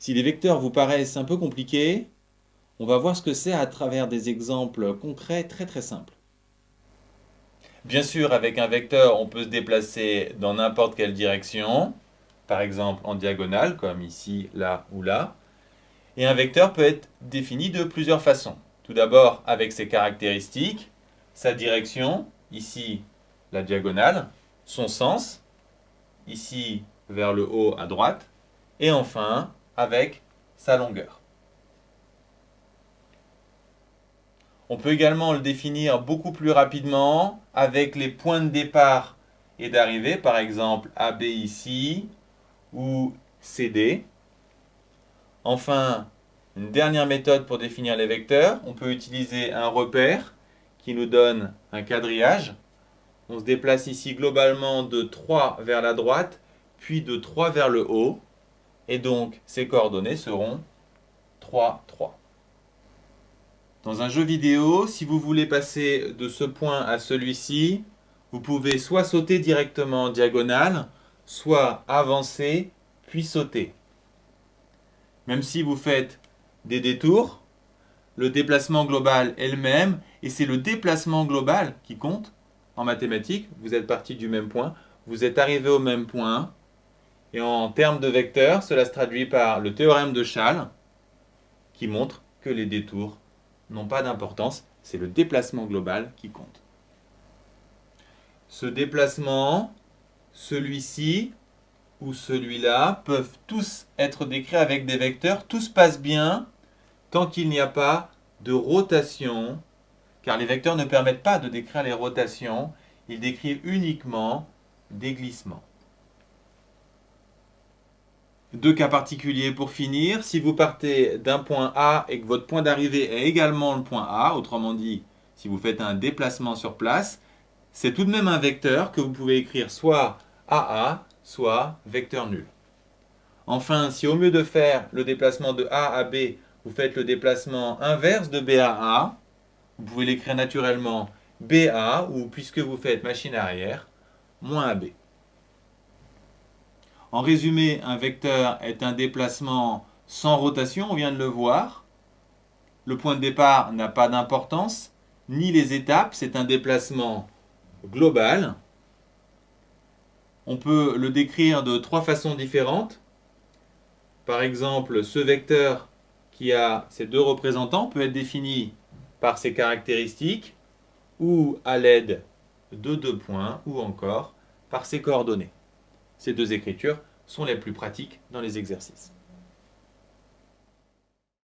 Si les vecteurs vous paraissent un peu compliqués, on va voir ce que c'est à travers des exemples concrets très simples. Bien sûr, avec un vecteur, on peut se déplacer dans n'importe quelle direction, par exemple en diagonale, comme ici, là ou là. Et un vecteur peut être défini de plusieurs façons. Tout d'abord avec ses caractéristiques, sa direction, ici la diagonale, son sens, ici vers le haut à droite, et enfin avec sa longueur. On peut également le définir beaucoup plus rapidement avec les points de départ et d'arrivée, par exemple AB ici ou CD. Enfin, une dernière méthode pour définir les vecteurs, on peut utiliser un repère qui nous donne un quadrillage. On se déplace ici globalement de 3 vers la droite, puis de 3 vers le haut, et donc ces coordonnées seront 3, 3. Dans un jeu vidéo, si vous voulez passer de ce point à celui-ci, vous pouvez soit sauter directement en diagonale, soit avancer, puis sauter. Même si vous faites des détours, le déplacement global est le même, et c'est le déplacement global qui compte. En mathématiques, vous êtes parti du même point, vous êtes arrivé au même point, et en termes de vecteurs, cela se traduit par le théorème de Chasles, qui montre que les détours n'ont pas d'importance, c'est le déplacement global qui compte. Ce déplacement, celui-ci ou celui-là, peuvent tous être décrits avec des vecteurs. Tout se passe bien tant qu'il n'y a pas de rotation, car les vecteurs ne permettent pas de décrire les rotations, ils décrivent uniquement des glissements. Deux cas particuliers pour finir. Si vous partez d'un point A et que votre point d'arrivée est également le point A, autrement dit, si vous faites un déplacement sur place, c'est tout de même un vecteur que vous pouvez écrire soit AA, soit vecteur nul. Enfin, si au lieu de faire le déplacement de A à B, vous faites le déplacement inverse de B à A, vous pouvez l'écrire naturellement BA, ou puisque vous faites machine arrière, moins AB. En résumé, un vecteur est un déplacement sans rotation, on vient de le voir. Le point de départ n'a pas d'importance, ni les étapes, c'est un déplacement global. On peut le décrire de trois façons différentes. Par exemple, ce vecteur qui a ces deux représentants peut être défini par ses caractéristiques ou à l'aide de deux points ou encore par ses coordonnées. Ces deux écritures sont les plus pratiques dans les exercices.